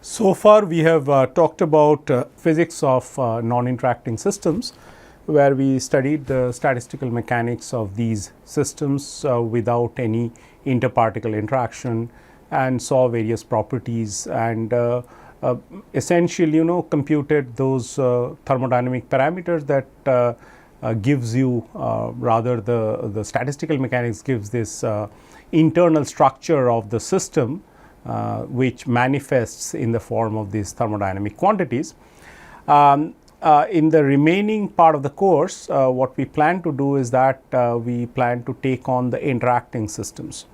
So far we have talked about physics of non-interacting systems, where we studied the statistical mechanics of these systems without any interparticle interaction and saw various properties and essentially computed those thermodynamic parameters that gives you rather the statistical mechanics gives this internal structure of the system which manifests in the form of these thermodynamic quantities. In the remaining part of the course, what we plan to do is that we plan to take on the interacting systems.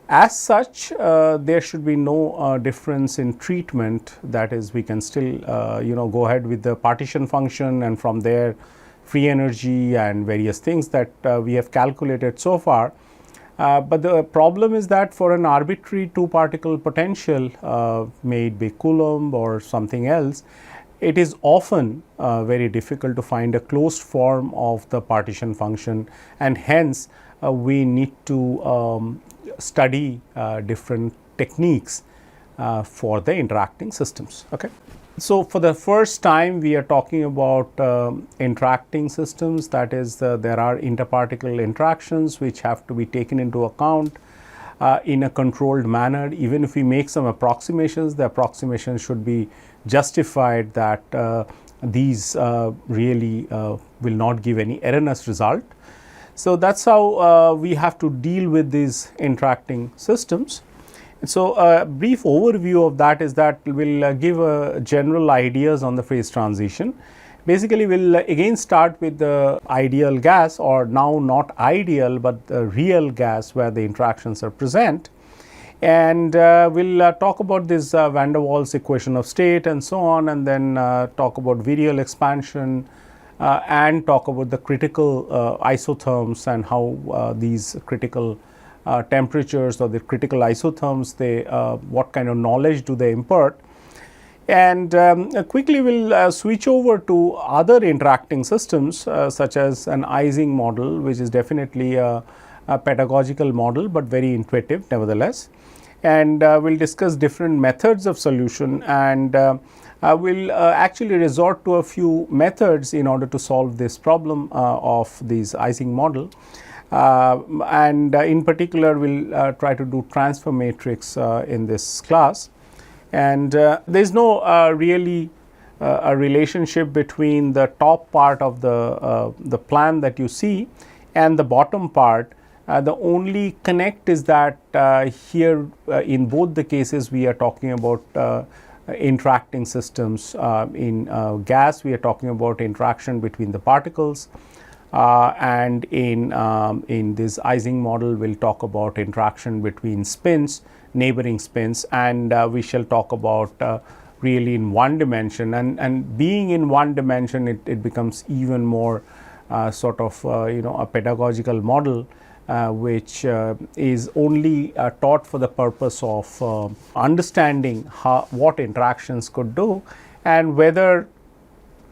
As such, there should be no difference in treatment. That is, we can still go ahead with the partition function, and from there free energy and various things that we have calculated so far. But the problem is that for an arbitrary two particle potential made by Coulomb or something else, it is often very difficult to find a closed form of the partition function, and hence we need to study different techniques for the interacting systems. Okay. So, for the first time we are talking about interacting systems, that is there are interparticle interactions which have to be taken into account in a controlled manner. Even if we make some approximations, the approximations should be justified that these really will not give any erroneous result. So, that is how we have to deal with these interacting systems. So, a brief overview of that is that we will give general ideas on the phase transition. Basically, we will again start with the ideal gas, or now not ideal, but the real gas where the interactions are present. And we will talk about this van der Waals equation of state and so on, and then talk about virial expansion and talk about the critical isotherms and how these critical temperatures or the critical isotherms, they what kind of knowledge do they impart. And quickly we will switch over to other interacting systems such as an Ising model, which is definitely a pedagogical model, but very intuitive nevertheless. And we will discuss different methods of solution, and we will actually resort to a few methods in order to solve this problem of this Ising model. And in particular we will try to do transfer matrix in this class, and there is no really a relationship between the top part of the plan that you see and the bottom part. The only connect is that here in both the cases we are talking about interacting systems. In gas we are talking about interaction between the particles. And in this Ising model we will talk about interaction between spins, neighboring spins, and we shall talk about really in one dimension, and being in one dimension it becomes even more sort of a pedagogical model which is only taught for the purpose of understanding what interactions could do, and whether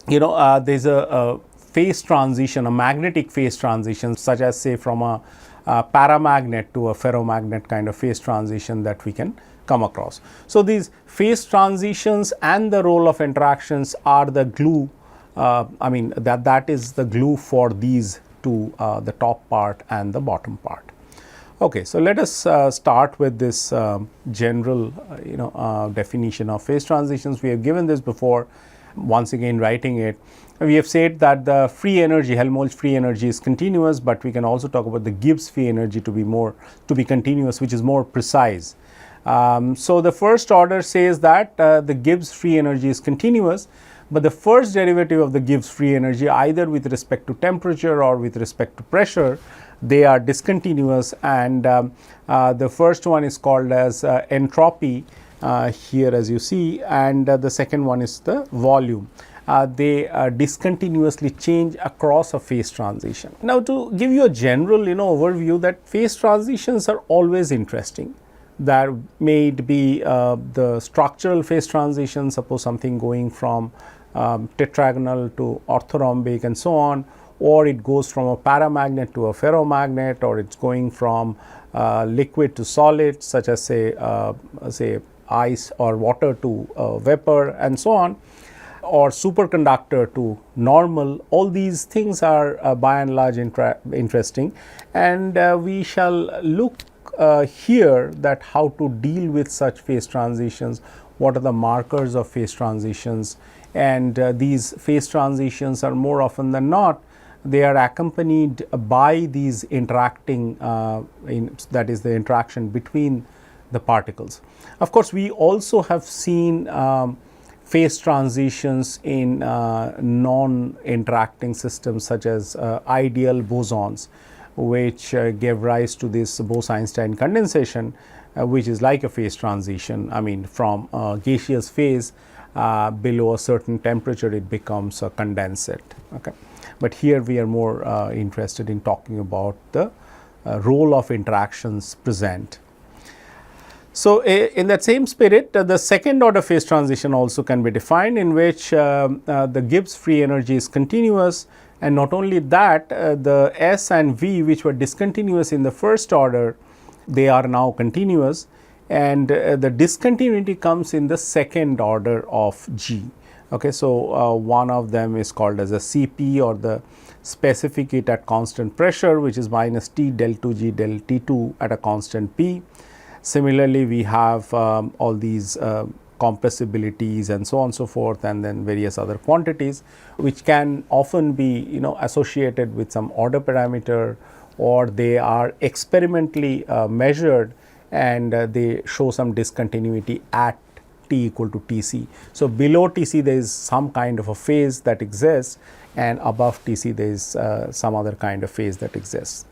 there is a phase transition, a magnetic phase transition, such as say from a paramagnet to a ferromagnet kind of phase transition that we can come across. So, these phase transitions and the role of interactions are the glue, I mean that is the glue for these two, the top part and the bottom part. Okay, so let us start with this general definition of phase transitions. We have given this before, once again writing it. We have said that the free energy, Helmholtz free energy, is continuous, but we can also talk about the Gibbs free energy to be continuous, which is more precise. So, the first order says that the Gibbs free energy is continuous, but the first derivative of the Gibbs free energy, either with respect to temperature or with respect to pressure, they are discontinuous, and the first one is called as entropy here as you see, and the second one is the volume. They discontinuously change across a phase transition. Now, to give you a general overview, that phase transitions are always interesting. There may be the structural phase transition, suppose something going from tetragonal to orthorhombic and so on, or it goes from a paramagnet to a ferromagnet, or it's going from liquid to solid, such as say ice or water to vapor and so on, or superconductor to normal. All these things are by and large interesting, and we shall look here that how to deal with such phase transitions, what are the markers of phase transitions, and these phase transitions are more often than not, they are accompanied by these interacting, that is the interaction between the particles. Of course, we also have seen phase transitions in non-interacting systems such as ideal bosons, which gave rise to this Bose-Einstein condensation, which is like a phase transition. I mean, from a gaseous phase below a certain temperature, it becomes a condensate. Okay. But here we are more interested in talking about the role of interactions present. So, in that same spirit, the second order phase transition also can be defined, in which the Gibbs free energy is continuous, and not only that, the S and V, which were discontinuous in the first order, they are now continuous, and the discontinuity comes in the second order of G. Okay, so one of them is called as a CP, or the specific heat at constant pressure, which is minus T del 2 G del T2 at a constant P. Similarly, we have all these compressibilities and so on and so forth, and then various other quantities, which can often be associated with some order parameter, or they are experimentally measured, and they show some discontinuity at T equal to Tc. So, below Tc there is some kind of a phase that exists, and above Tc there is some other kind of phase that exists.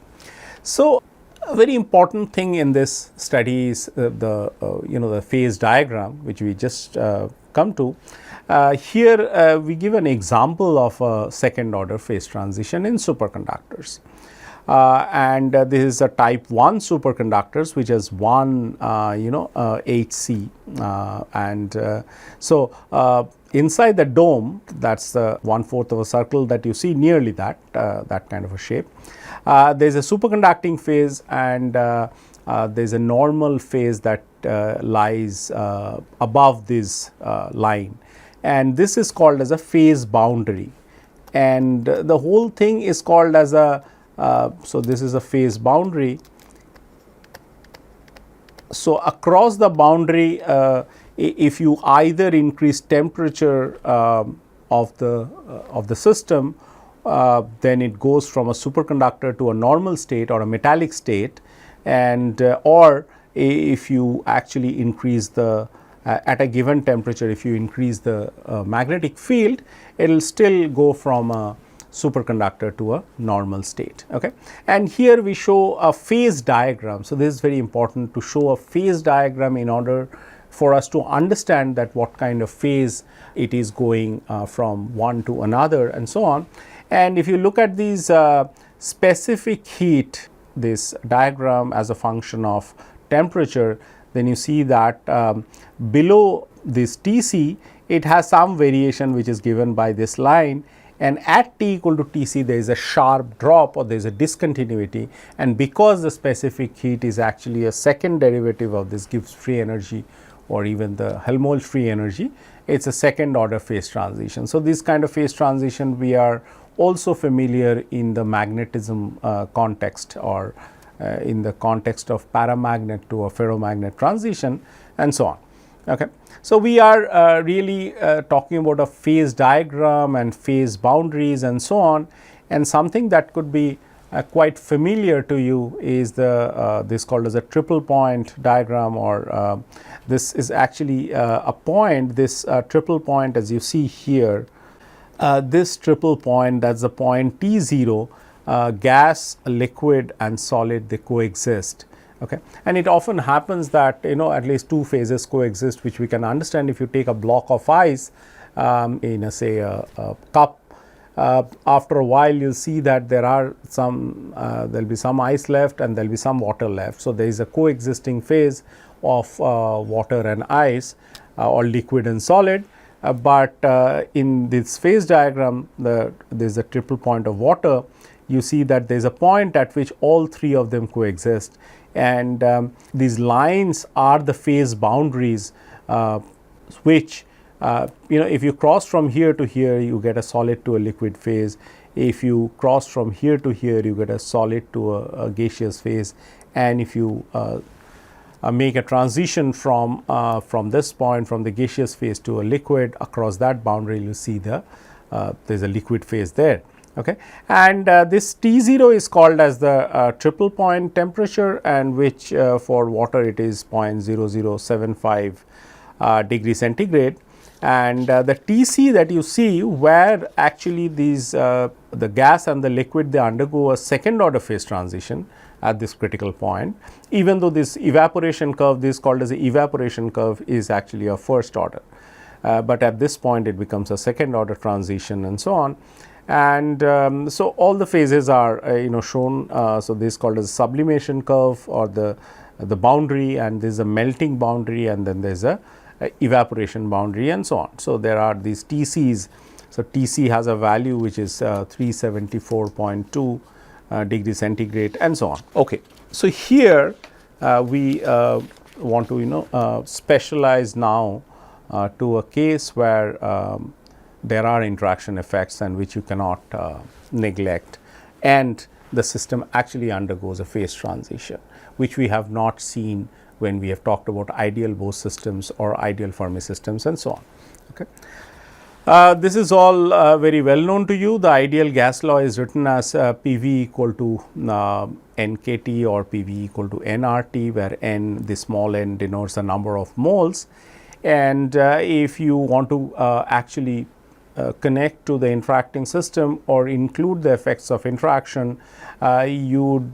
So, a very important thing in this study is the phase diagram, which we just come to. Here we give an example of a second order phase transition in superconductors. And this is a type 1 superconductors, which has one Hc, and so inside the dome, that's the 1/4 of a circle that you see, nearly that kind of a shape. There is a superconducting phase, and there is a normal phase that lies above this line, and this is called as a phase boundary, and the whole thing is called as a so this is a phase boundary. So, across the boundary, if you either increase temperature of the system, then it goes from a superconductor to a normal state or a metallic state, and or if you actually increase the at a given temperature, if you increase the magnetic field, it will still go from a superconductor to a normal state. Okay. And here we show a phase diagram. So, this is very important to show a phase diagram in order for us to understand that what kind of phase it is going from one to another and so on. And if you look at these specific heat, this diagram as a function of temperature, then you see that below this Tc, it has some variation which is given by this line, and at T equal to Tc there is a sharp drop, or there is a discontinuity, and because the specific heat is actually a second derivative of this Gibbs free energy or even the Helmholtz free energy, it is a second order phase transition. So, this kind of phase transition we are also familiar in the magnetism context, or in the context of paramagnet to a ferromagnet transition and so on. Okay. So, we are really talking about a phase diagram and phase boundaries and so on, and something that could be quite familiar to you is the this called as a triple point diagram, or this is actually a point, this triple point as you see here, this triple point, that is the point T0, gas, liquid and solid, they coexist. Okay. And it often happens that at least two phases coexist, which we can understand if you take a block of ice in a say a cup. After a while you will see that there are some there will be some ice left and there will be some water left. So, there is a coexisting phase of water and ice, or liquid and solid, but in this phase diagram there is a triple point of water. You see that there is a point at which all three of them coexist, and these lines are the phase boundaries which if you cross from here to here, you get a solid to a liquid phase. If you cross from here to here, you get a solid to a gaseous phase, and if you make a transition from this point, from the gaseous phase to a liquid, across that boundary you see there is a liquid phase there. Okay. And this T0 is called as the triple point temperature, and which for water it is 0.0075 degree centigrade. And the Tc that you see, where actually these the gas and the liquid, they undergo a second order phase transition at this critical point, even though this evaporation curve, this is called as the evaporation curve, is actually a first order, but at this point it becomes a second order transition and so on. And so all the phases are shown. So this is called as sublimation curve, or the boundary, and there is a melting boundary, and then there is a evaporation boundary and so on. So there are these Tc's. So Tc has a value which is 374.2 degree centigrade and so on. Okay. So here we want to specialize now to a case where there are interaction effects and which you cannot neglect, and the system actually undergoes a phase transition, which we have not seen when we have talked about ideal Bose systems or ideal Fermi systems and so on. Okay. This is all very well known to you. The ideal gas law is written as PV equal to NKT or PV equal to nRT, where n, the small n, denotes the number of moles. And if you want to actually connect to the interacting system or include the effects of interaction, you would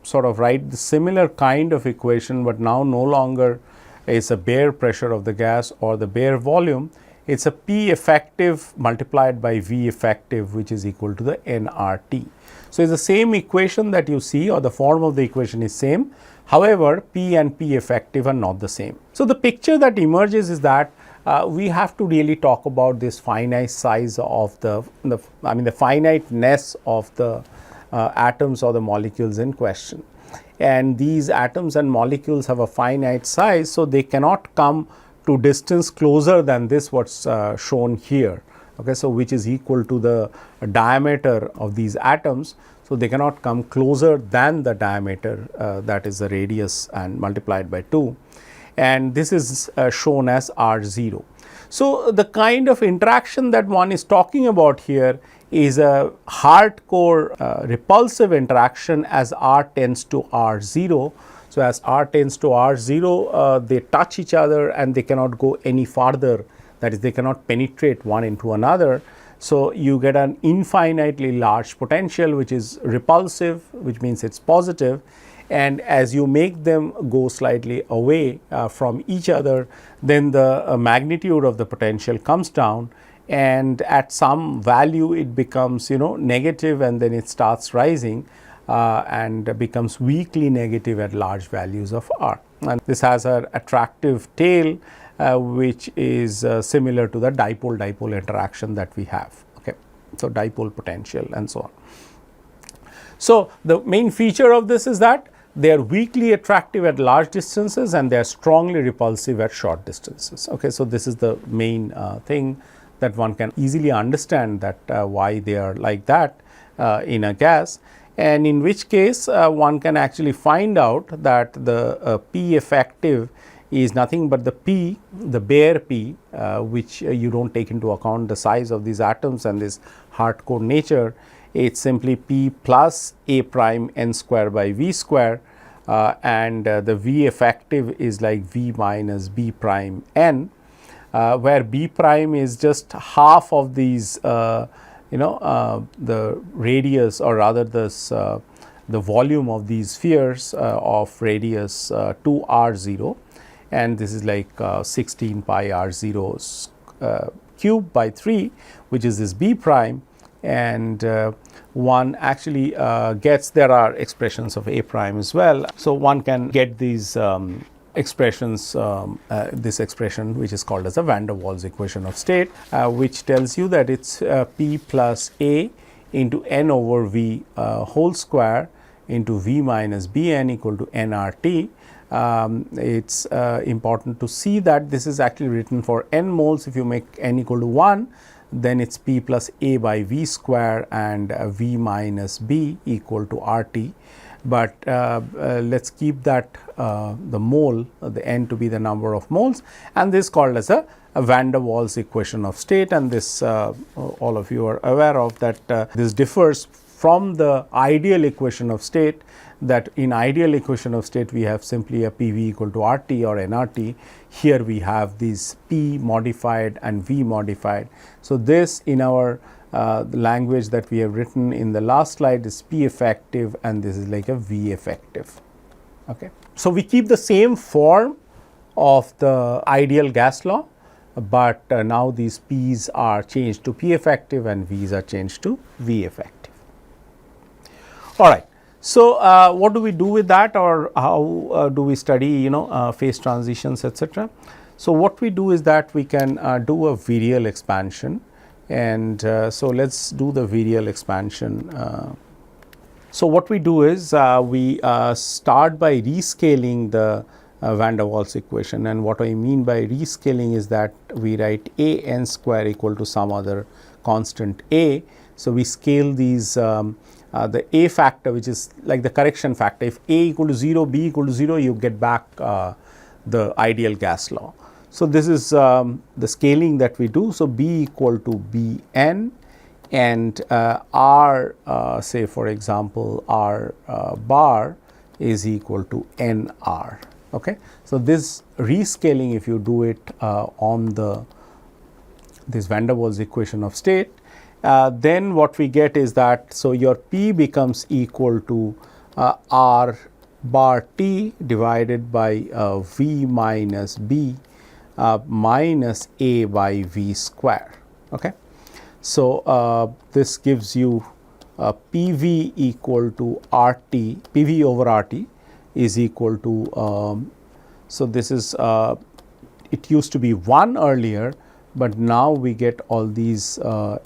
sort of write the similar kind of equation, but now no longer is a bare pressure of the gas or the bare volume. It is a P effective multiplied by V effective, which is equal to the nRT. So, it is the same equation that you see, or the form of the equation is same. However, P and P effective are not the same. So, the picture that emerges is that we have to really talk about this finite size of the finiteness of the atoms or the molecules in question. And these atoms and molecules have a finite size, so they cannot come to distance closer than this what's shown here. Okay, so which is equal to the diameter of these atoms. So, they cannot come closer than the diameter, that is the radius, and multiplied by 2. And this is shown as R0. So, the kind of interaction that one is talking about here is a hardcore repulsive interaction as R tends to R0. So, as R tends to R0, they touch each other and they cannot go any farther, that is, they cannot penetrate one into another. So, you get an infinitely large potential which is repulsive, which means it is positive. And as you make them go slightly away from each other, then the magnitude of the potential comes down, and at some value it becomes negative, and then it starts rising and becomes weakly negative at large values of R. And this has an attractive tail which is similar to the dipole-dipole interaction that we have. Okay. So, dipole potential and so on. So, the main feature of this is that they are weakly attractive at large distances and they are strongly repulsive at short distances. Okay. So, this is the main thing that one can easily understand, that why they are like that in a gas, and in which case one can actually find out that the P effective is nothing but the P, the bare P, which you do not take into account the size of these atoms and this hardcore nature. It is simply P plus A prime n square by V square, and the V effective is like V minus B prime n, where B prime is just half of these the radius, or rather this the volume of these spheres of radius 2 r0, and this is like 16 pi r0 cube by 3, which is this B prime. And one actually gets, there are expressions of A prime as well. So, one can get these expressions, this expression which is called as a van der Waals equation of state, which tells you that it is P plus A into n over V whole square into V minus Bn equal to nRT. It's important to see that this is actually written for n moles. If you make n equal to 1, then it's P plus A by V square and V minus B equal to RT. But let us keep that the mole, the n to be the number of moles, and this is called as a van der Waals equation of state, and this all of you are aware of that this differs from the ideal equation of state, that in ideal equation of state we have simply a PV equal to RT or nRT. Here we have these P modified and V modified. So, this in our the language that we have written in the last slide is P effective, and this is like a V effective. Okay. So, we keep the same form of the ideal gas law, but now these P's are changed to P effective and V's are changed to V effective. All right. So, what do we do with that, or how do we study phase transitions, etc. So, what we do is that we can do a virial expansion, and so let us do the virial expansion. So, what we do is we start by rescaling the van der Waals equation, and what I mean by rescaling is that we write a n square equal to some other constant a. So, we scale these the a factor, which is like the correction factor. If a equal to 0, b equal to 0, you get back the ideal gas law. So, this is the scaling that we do. So, b equal to b n, and r say for example r bar is equal to n r. Okay. So, this rescaling, if you do it on this van der Waals equation of state, then what we get is that, so your P becomes equal to R bar T divided by V minus B minus A by V square. Okay. So, this gives you PV equal to RT, PV over RT is equal to, so this is, it used to be 1 earlier, but now we get all these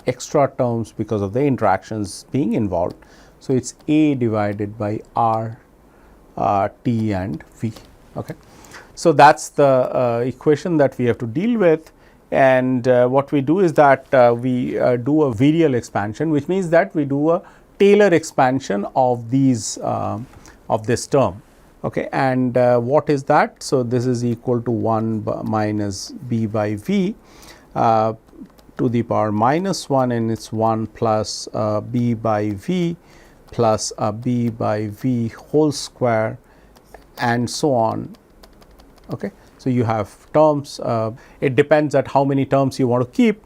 extra terms because of the interactions being involved. So, it is A divided by R, T and V. Okay. So, that is the equation that we have to deal with, and what we do is that we do a virial expansion, which means that we do a Taylor expansion of these of this term. Okay. And what is that? So, this is equal to 1 minus B by V to the power minus 1, and it is 1 plus B by V plus B by V whole square and so on. Okay. So, you have terms, it depends at how many terms you want to keep.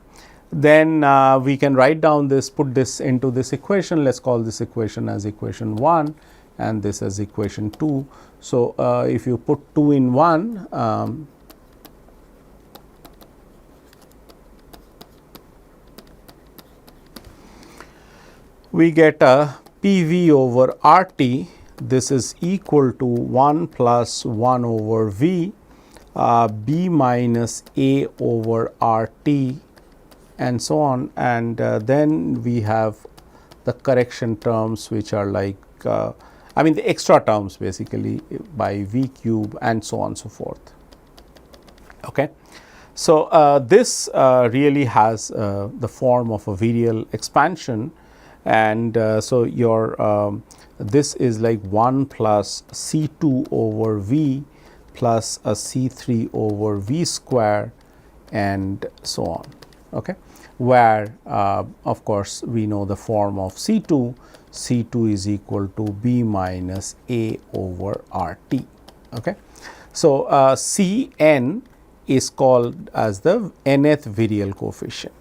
Then we can write down this, put this into this equation. Let us call this equation as equation 1 and this as equation 2. So, if you put 2 in 1, we get a PV over RT. This is equal to 1 plus 1 over V, B minus A over RT and so on, and then we have the correction terms, which are like I mean the extra terms basically by V cube and so on and so forth. Okay. So, this really has the form of a virial expansion, and so your this is like 1 plus C2 over V plus a C3 over V square and so on. Okay. Where of course, we know the form of C2, C2 is equal to B minus A over RT. Okay. So, Cn is called as the nth virial coefficient.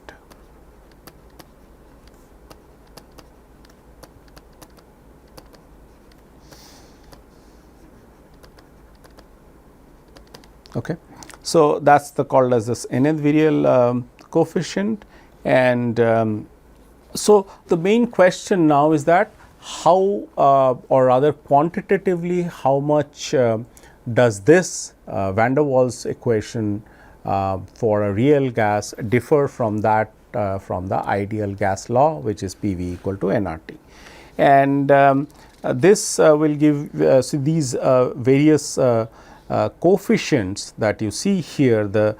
Okay. So, that is the called as this nth virial coefficient, and so the main question now is that how or rather quantitatively how much does this van der Waals equation for a real gas differ from that from the ideal gas law, which is PV equal to nRT. and this will give so these various coefficients that you see here, the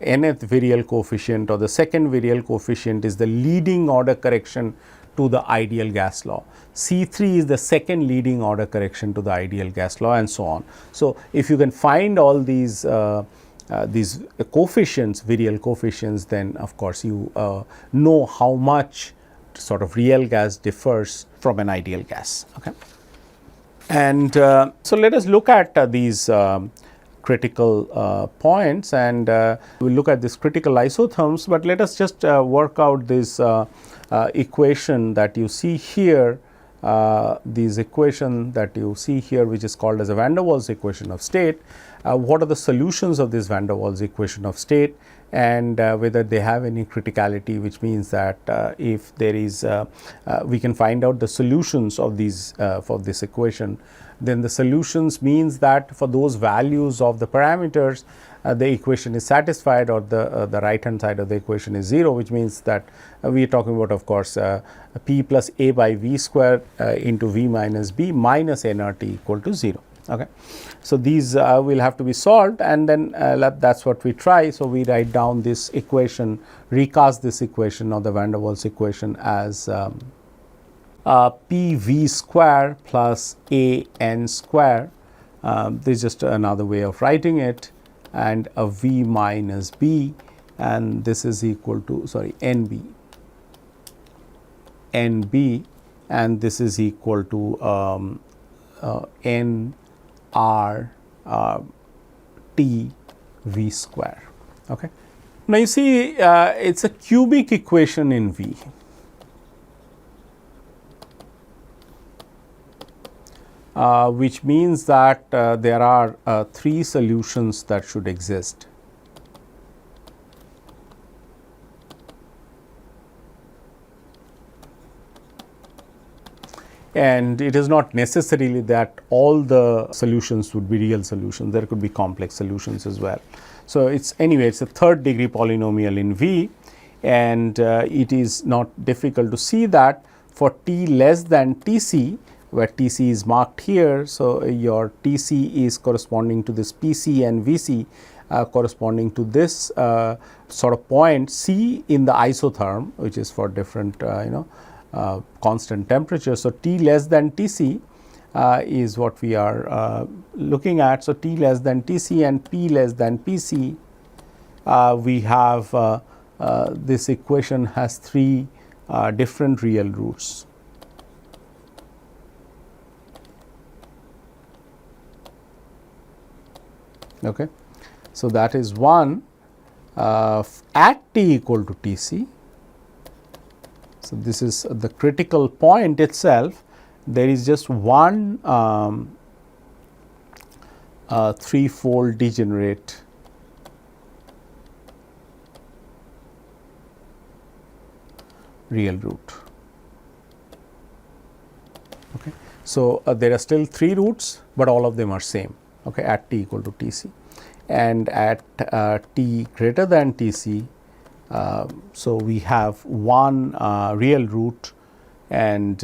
nth virial coefficient or the second virial coefficient is the leading order correction to the ideal gas law. C3 is the second leading order correction to the ideal gas law, and so on. So, if you can find all these coefficients, virial coefficients, then of course, you know how much sort of real gas differs from an ideal gas. Okay. And so, let us look at these critical points, and we will look at this critical isotherms, but let us just work out this equation that you see here, this equation that you see here, which is called as a van der Waals equation of state. What are the solutions of this van der Waals equation of state, and whether they have any criticality, which means that if there is we can find out the solutions of these for this equation, then the solutions means that for those values of the parameters the equation is satisfied, or the right hand side of the equation is 0, which means that we are talking about, of course, p plus a by v square into v minus b minus nRT equal to 0. Okay. So, these will have to be solved, and then that is what we try. So, we write down this equation, recast this equation of the van der Waals equation as p v square plus a n square. This is just another way of writing it, and a v minus b, and this is equal to nb, and this is equal to n r t v square. Okay. Now, you see it is a cubic equation in V. Which means that there are 3 solutions that should exist. And it is not necessarily that all the solutions would be real solutions, there could be complex solutions as well. So, it is anyway, it is a third degree polynomial in V, and it is not difficult to see that for t less than T c, where T c is marked here. So, your T c is corresponding to this P c and V c corresponding to this sort of point C in the isotherm, which is for different constant temperature. So, T less than T c is what we are looking at. So, T less than T c and P less than P c, we have this equation has 3 different real roots. Okay. So, that is one at t equal to T c. So, this is the critical point itself. There is just one 3-fold degenerate real root. Okay. So, there are still 3 roots, but all of them are same, okay, at t equal to T c, and at t greater than T c. So, we have one real root, and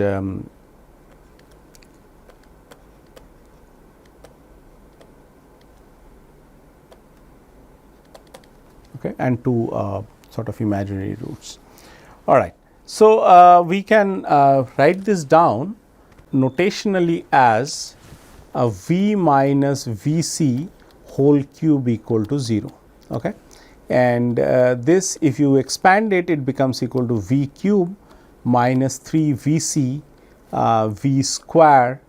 okay, and 2 sort of imaginary roots. All right. So, we can write this down notationally as a v minus v c whole cube equal to 0. Okay. And this, if you expand it, it becomes equal to v cube minus 3 v c v square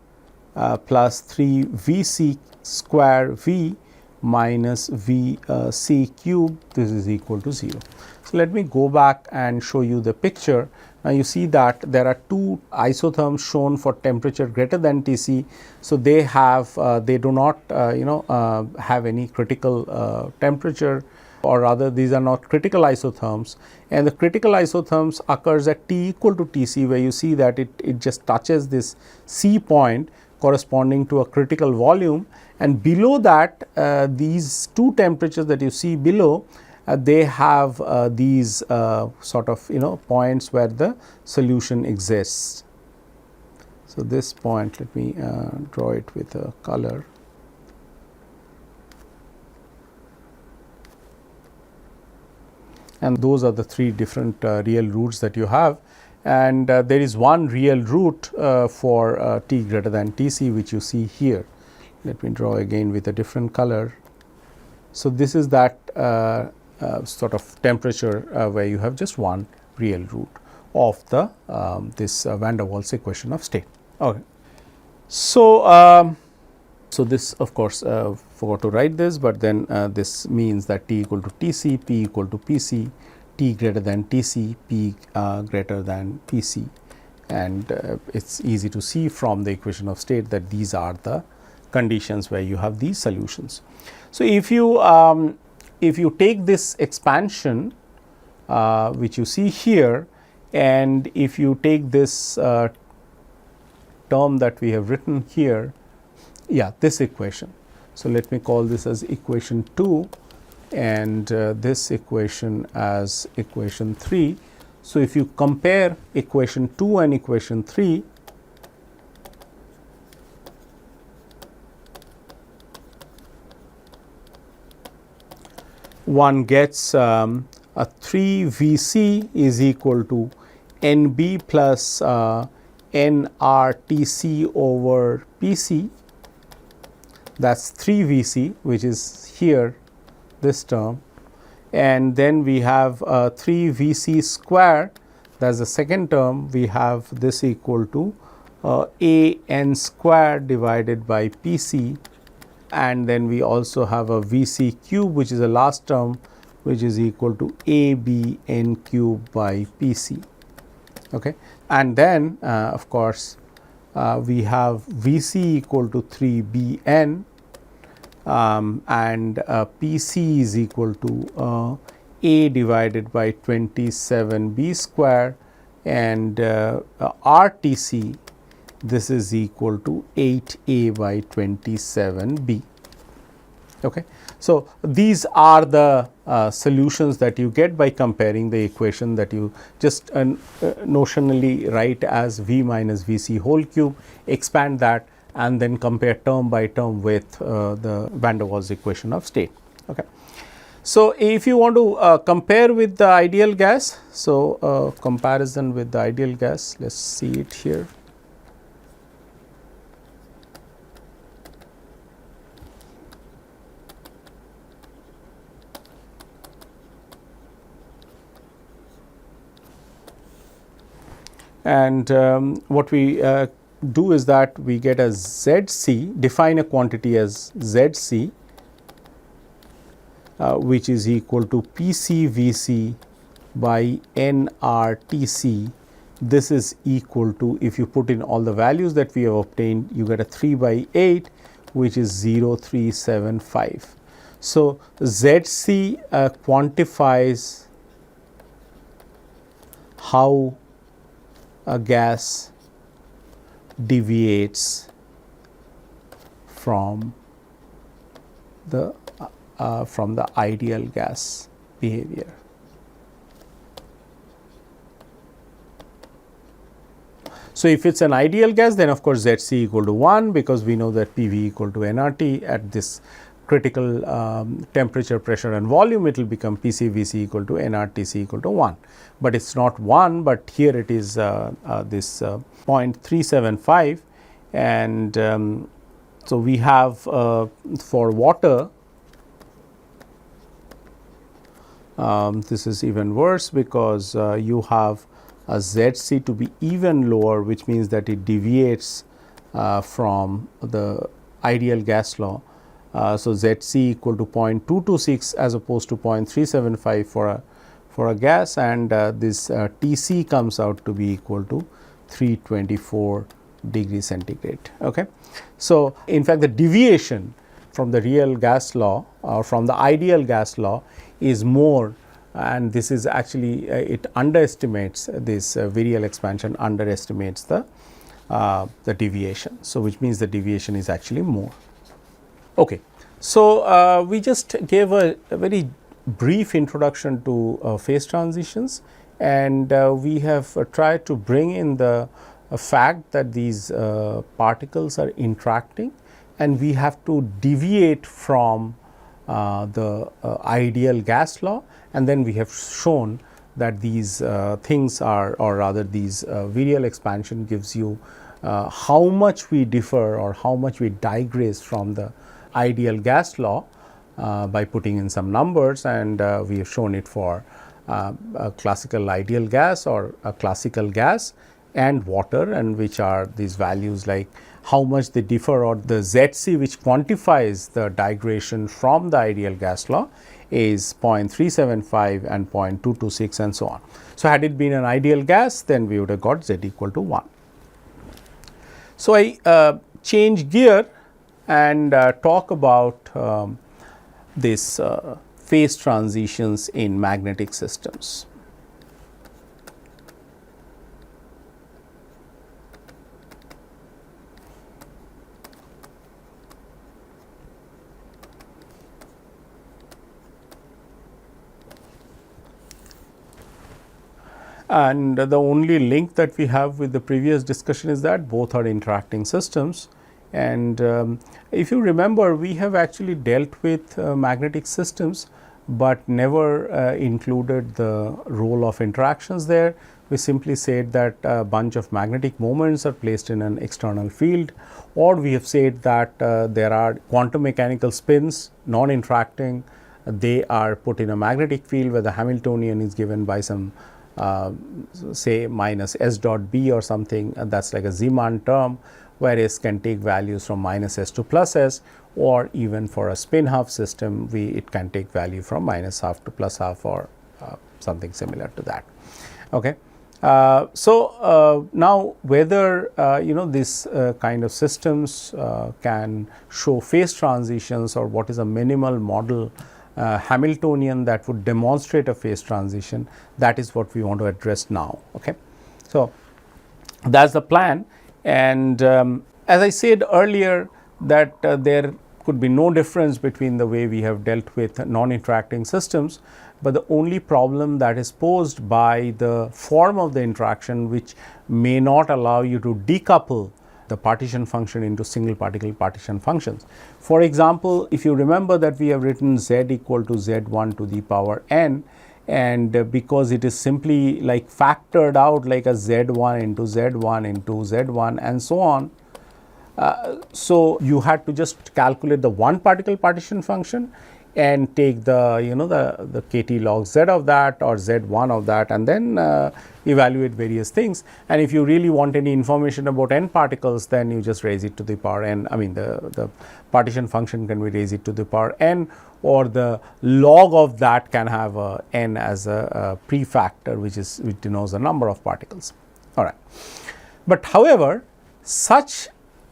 plus 3 v c square v minus v c cube. This is equal to 0. So, let me go back and show you the picture. Now, you see that there are 2 isotherms shown for temperature greater than T c. So, they have they do not have any critical temperature, or rather these are not critical isotherms, and the critical isotherms occurs at T equal to T c, where you see that it just touches this C point corresponding to a critical volume, and below that these 2 temperatures that you see below, they have these sort of points where the solution exists. So, this point, let me draw it with a color. And those are the three different real roots that you have, and there is one real root for t greater than T c, which you see here. Let me draw again with a different color. So, this is that sort of temperature where you have just one real root of the this van der Waals equation of state. Okay. So, so this of course forgot to write this, but then this means that T equal to T c, P equal to P c, T greater than T c, P greater than P c, and it is easy to see from the equation of state that these are the conditions where you have these solutions. So, if you take this expansion which you see here, and if you take this term that we have written here, this equation. So, let me call this as equation 2 and this equation as equation 3. So, if you compare equation 2 and equation 3, one gets a 3 V c is equal to N b plus N r T c over P c. That is 3 V c, which is here this term, and then we have 3 V c square, that is the second term. We have this equal to A n square divided by P c, and then we also have a V c cube, which is the last term, which is equal to A b n cube by P c. Okay. And then of course, we have V c equal to 3 b n, and P c is equal to A divided by 27 b square, and R T c, this is equal to 8 A by 27 b. Okay. So, these are the solutions that you get by comparing the equation that you just notionally write as V minus V c whole cube, expand that, and then compare term by term with the van der Waals equation of state. Okay. So, if you want to compare with the ideal gas, so comparison with the ideal gas, let us see it here. And what we do is that we get a ZC, define a quantity as ZC, which is equal to PCVC by NRTC. This is equal to, if you put in all the values that we have obtained, you get a 3 by 8, which is 0.375. So, ZC quantifies how a gas deviates from the ideal gas behavior. So, if it is an ideal gas, then of course, ZC equal to 1, because we know that PV equal to nRT at this critical temperature, pressure and volume, it will become PCVC equal to nRTC equal to 1, but it is not 1, but here it is this 0.375, and so we have for water, this is even worse, because you have a ZC to be even lower, which means that it deviates from the ideal gas law. So, ZC equal to 0.226 as opposed to 0.375 for a gas, and this TC comes out to be equal to 324 degrees centigrade. Okay. So, in fact, the deviation from the real gas law or from the ideal gas law is more, and this is actually it underestimates this virial expansion underestimates the deviation. So, which means the deviation is actually more. Okay. So, we just gave a very brief introduction to phase transitions, and we have tried to bring in the fact that these particles are interacting, and we have to deviate from the ideal gas law, and then we have shown that these things are, or rather these virial expansion gives you how much we differ or how much we digress from the ideal gas law by putting in some numbers, and we have shown it for a classical ideal gas or a classical gas and water, and which are these values like how much they differ, or the ZC which quantifies the digression from the ideal gas law is 0.375 and 0.226 and so on. So, had it been an ideal gas, then we would have got Z equal to 1. So, I change gear and talk about this phase transitions in magnetic systems. And the only link that we have with the previous discussion is that both are interacting systems. And if you remember, we have actually dealt with magnetic systems, but never included the role of interactions there. We simply said that a bunch of magnetic moments are placed in an external field, or we have said that there are quantum mechanical spins non-interacting. They are put in a magnetic field where the Hamiltonian is given by some say minus S dot B or something, that is like a Zeeman term, where S can take values from minus S to plus S, or even for a spin half system it can take value from minus half to plus half, or something similar to that. Okay. Now whether this kind of systems can show phase transitions, or what is a minimal model Hamiltonian that would demonstrate a phase transition, that is what we want to address now. Okay. So, that is the plan, and as I said earlier that there could be no difference between the way we have dealt with non-interacting systems, but the only problem that is posed by the form of the interaction, which may not allow you to decouple the partition function into single particle partition functions. For example, if you remember that we have written Z equal to Z1 to the power n, and because it is simply like factored out like a Z1 into Z1 into Z1 and so on. So, you had to just calculate the one particle partition function and take the the kt log z of that or z1 of that, and then evaluate various things. And if you really want any information about n particles, then you just raise it to the power n. I mean the partition function can be raised to the power n, or the log of that can have a n as a prefactor, which denotes the number of particles. All right. But however, such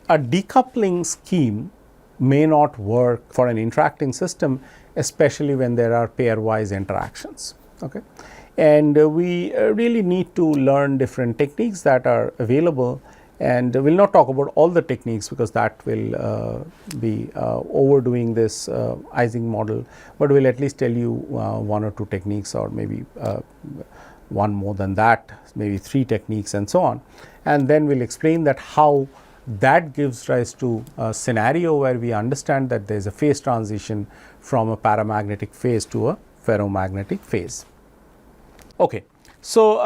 a decoupling scheme may not work for an interacting system, especially when there are pairwise interactions. Okay. And we really need to learn different techniques that are available, and we will not talk about all the techniques because that will be overdoing this Ising model, but we will at least tell you one or two techniques, or maybe one more than that, maybe 3 techniques and so on. And then we will explain that how that gives rise to a scenario where we understand that there is a phase transition from a paramagnetic phase to a ferromagnetic phase. Okay. So,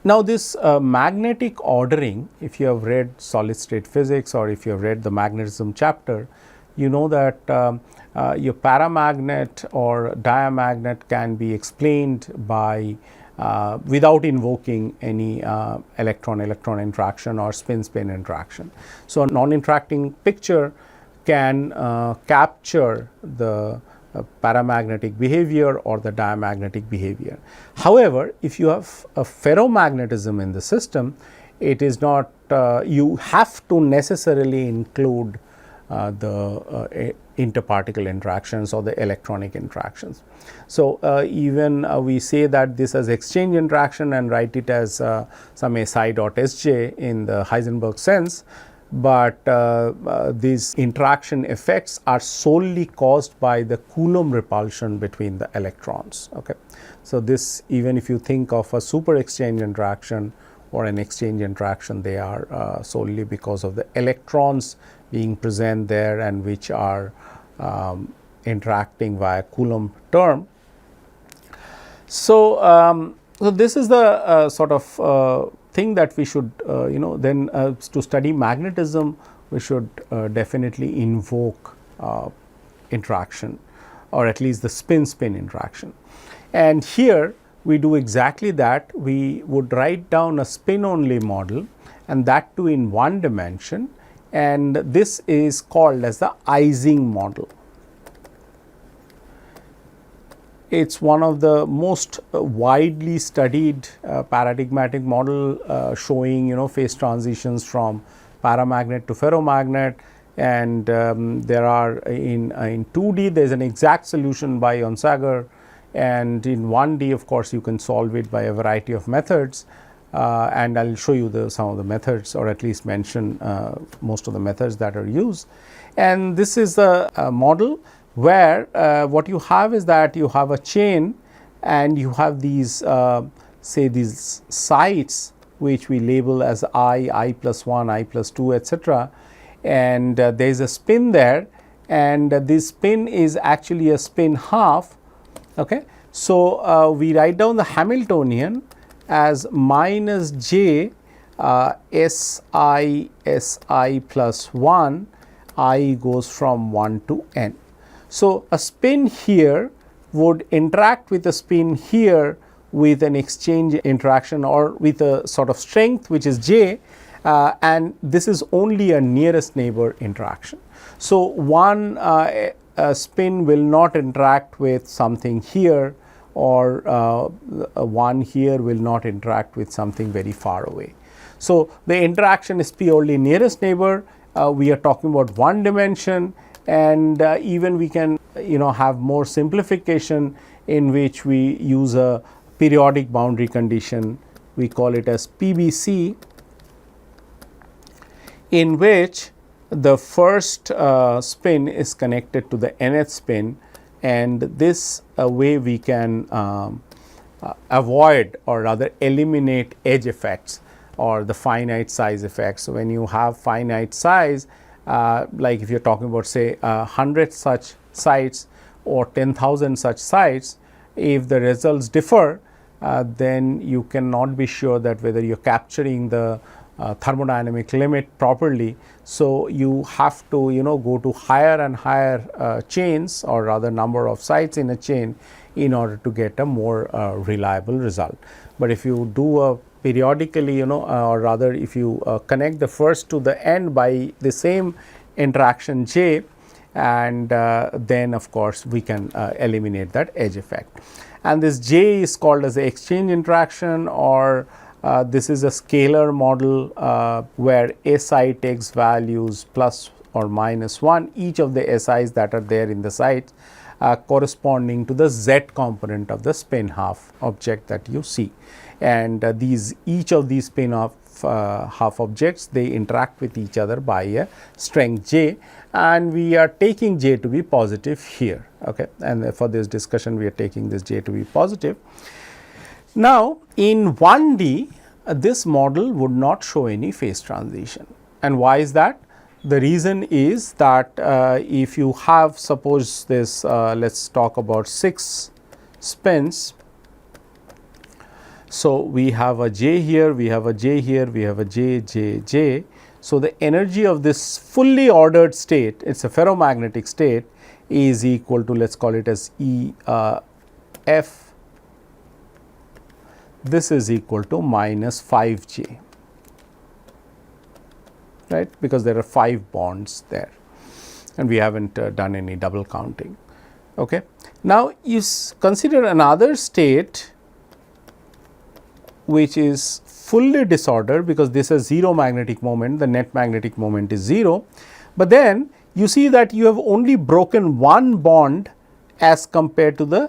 now this magnetic ordering, if you have read solid state physics or if you have read the magnetism chapter, you know that your paramagnet or diamagnet can be explained by without invoking any electron-electron interaction or spin-spin interaction. So, a non-interacting picture can capture the paramagnetic behavior or the diamagnetic behavior. However, if you have a ferromagnetism in the system, it is not you have to necessarily include the interparticle interactions or the electronic interactions. So, even we say that this as exchange interaction and write it as some SI dot Sj in the Heisenberg sense, but these interaction effects are solely caused by the Coulomb repulsion between the electrons. Okay. So, this even if you think of a super exchange interaction or an exchange interaction, they are solely because of the electrons being present there and which are interacting via Coulomb term. So, so this is the sort of thing that we should then to study magnetism, we should definitely invoke interaction, or at least the spin-spin interaction. And here we do exactly that. We would write down a spin only model, and that too in one dimension, and this is called as the Ising model. It is one of the most widely studied paradigmatic model showing phase transitions from paramagnet to ferromagnet, and there are in 2D there is an exact solution by Onsager, and in 1D of course you can solve it by a variety of methods, and I will show you some of the methods, or at least mention most of the methods that are used. And this is a model where what you have is that you have a chain and you have these say these sites which we label as I plus 1, I plus 2, etc., and there is a spin there, and this spin is actually a spin half. Okay. So, we write down the Hamiltonian as minus j Si plus 1, I goes from 1 to n. So, a spin here would interact with a spin here with an exchange interaction, or with a sort of strength which is j, and this is only a nearest neighbor interaction. So, one spin will not interact with something here, or one here will not interact with something very far away. So, the interaction is purely nearest neighbor. We are talking about one dimension, and even we can have more simplification in which we use a periodic boundary condition, we call it as PBC, in which the first spin is connected to the nth spin, and this way we can avoid, or rather eliminate, edge effects or the finite size effects. So, when you have finite size, like if you are talking about say 100 such sites or 10,000 such sites, if the results differ, then you cannot be sure that whether you are capturing the thermodynamic limit properly. So, you have to go to higher and higher chains, or rather number of sites in a chain, in order to get a more reliable result. But if you do a periodically or rather if you connect the first to the end by the same interaction j, and then of course we can eliminate that edge effect. And this j is called as the exchange interaction, or this is a scalar model where Si takes values plus or minus 1, each of the Si's that are there in the site corresponding to the Z component of the spin half object that you see. And each of these spin half objects, they interact with each other by a strength j, and we are taking j to be positive here. Okay. And for this discussion we are taking this j to be positive. Now, in 1D this model would not show any phase transition, and why is that? The reason is that if you have, suppose this let us talk about 6 spins. So, we have a j here, we have a j here, we have a j. So, the energy of this fully ordered state, it is a ferromagnetic state, is equal to, let us call it as E F. This is equal to minus 5 j, right, because there are 5 bonds there and we have not done any double counting. Okay. Now, you consider another state which is fully disordered, because this is 0 magnetic moment, the net magnetic moment is 0, but then you see that you have only broken one bond as compared to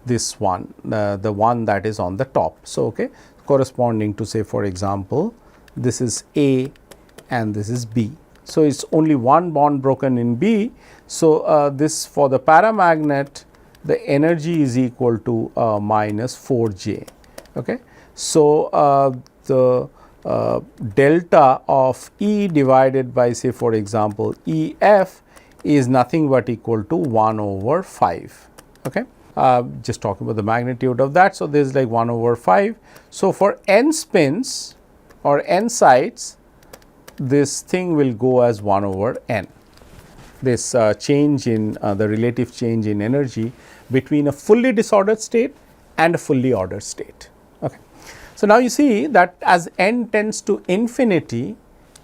this one, the one that is on the top. So, okay, corresponding to say for example, this is A and this is B. So, it is only one bond broken in B. So, this for the paramagnet, the energy is equal to minus 4 j. Okay. So, the delta of E divided by, say for example, E f is nothing but equal to 1 over 5. Okay. Just talking about the magnitude of that. So, this is like 1 over 5. So, for n spins or n sites, this thing will go as 1 over n. This change in the relative change in energy between a fully disordered state and a fully ordered state. Okay. So, now you see that as n tends to infinity,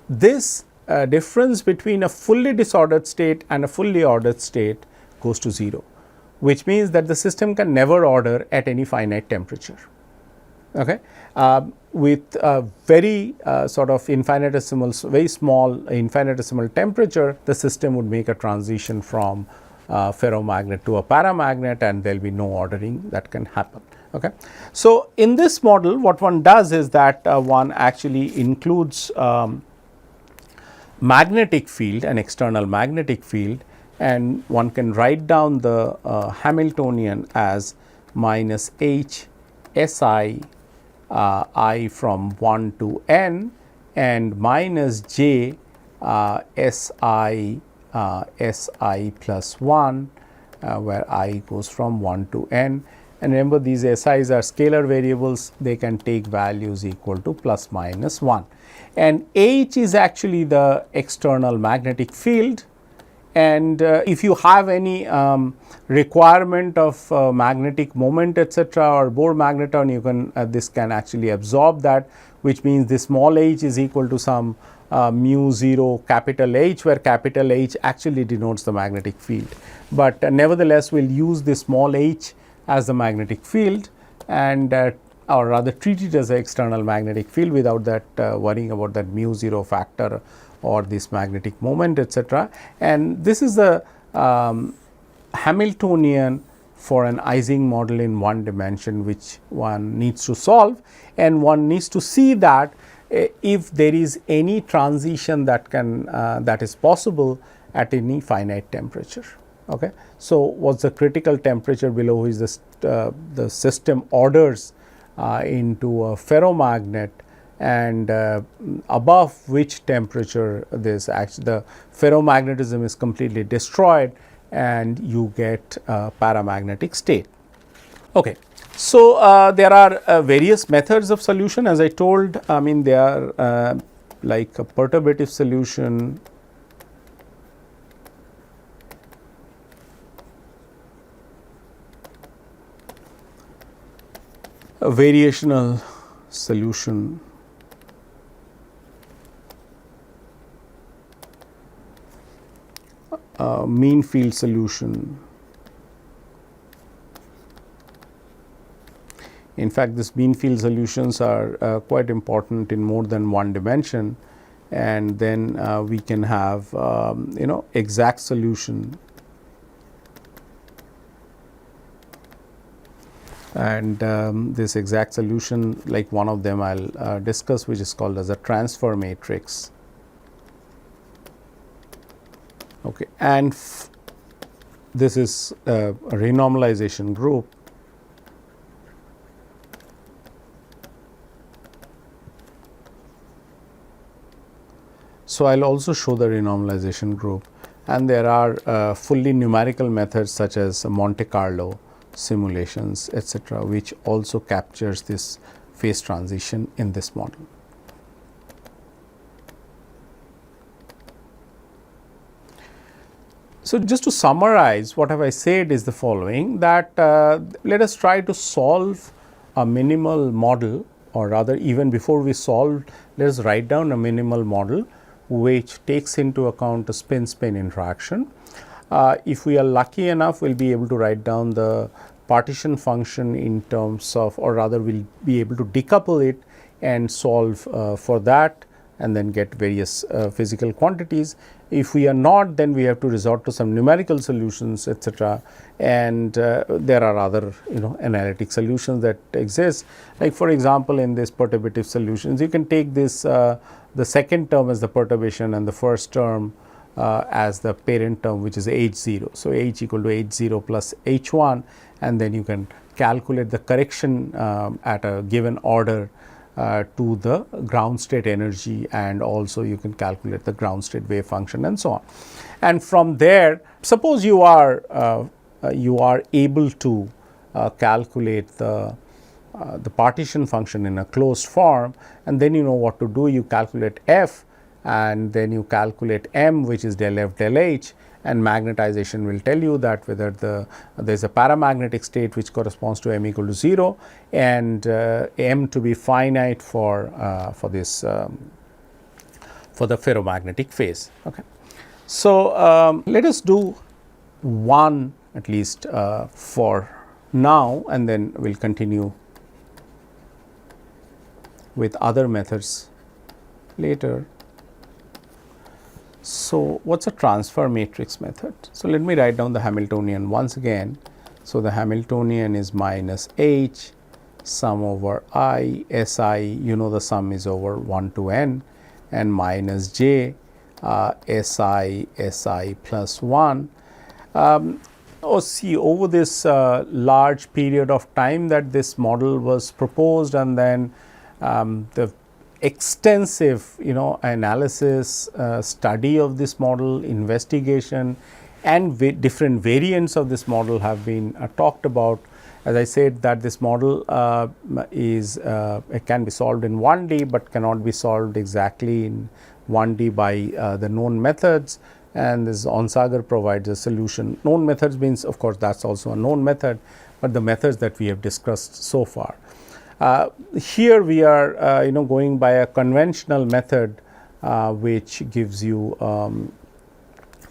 this difference between a fully disordered state and a fully ordered state goes to 0, which means that the system can never order at any finite temperature. Okay. With a very sort of infinitesimal, very small infinitesimal temperature, the system would make a transition from ferromagnet to a paramagnet, and there will be no ordering that can happen. Okay. So, in this model, what one does is that one actually includes magnetic field, an external magnetic field, and one can write down the Hamiltonian as minus h si I from 1 to n and minus j si si plus 1 where I goes from 1 to n. And remember, these SIs are scalar variables, they can take values equal to plus minus 1. And H is actually the external magnetic field, and if you have any requirement of magnetic moment etc., or Bohr magneton, you can this can actually absorb that, which means this small h is equal to some mu 0 capital H, where capital H actually denotes the magnetic field. But nevertheless, we will use this small h as the magnetic field, and or rather treat it as an external magnetic field without that worrying about that mu 0 factor or this magnetic moment etc. And this is the Hamiltonian for an Ising model in one dimension, which one needs to solve, and one needs to see that if there is any transition that can that is possible at any finite temperature. Okay. So, what is the critical temperature below which the system orders into a ferromagnet, and above which temperature this actually the ferromagnetism is completely destroyed and you get a paramagnetic state. Okay. So, there are various methods of solution, as I told. I mean, they are like a perturbative solution, a variational solution, mean field solution. In fact, these mean field solutions are quite important in more than one dimension, and then we can have exact solution, and this exact solution, like one of them I will discuss, which is called as a transfer matrix. Okay. And this is a renormalization group. So, I will also show the renormalization group, and there are fully numerical methods such as Monte Carlo simulations etc., which also captures this phase transition in this model. So, just to summarize, what have I said is the following, that let us try to solve a minimal model, or rather even before we solve, let us write down a minimal model which takes into account a spin-spin interaction. If we are lucky enough, we will be able to write down the partition function in terms of, or rather we will be able to decouple it and solve for that, and then get various physical quantities. If we are not, then we have to resort to some numerical solutions etc., and there are other analytic solutions that exist. Like for example, in this perturbative solutions, you can take this the second term as the perturbation and the first term as the parent term, which is h 0. So, h equal to h 0 plus h 1, and then you can calculate the correction at a given order to the ground state energy, and also you can calculate the ground state wave function and so on. And from there, suppose you are able to calculate the partition function in a closed form, and then you know what to do. You calculate f, and then you calculate m, which is del f del h, and magnetization will tell you that whether there is a paramagnetic state which corresponds to m equal to 0, and m to be finite for this for the ferromagnetic phase. Okay. So, let us do one at least for now, and then we will continue with other methods later. So, what is a transfer matrix method? So, let me write down the Hamiltonian once again. So, the Hamiltonian is minus h sum over I S I, you know the sum is over 1 to n, and minus j S I plus 1. See, over this large period of time that this model was proposed, and then the extensive analysis, study of this model, investigation, and different variants of this model have been talked about. As I said, that this model it can be solved in 1D, but cannot be solved exactly in 1D by the known methods, and this Onsager provides a solution. Known methods means, of course, that is also a known method, but the methods that we have discussed so far. Here we are going by a conventional method which gives you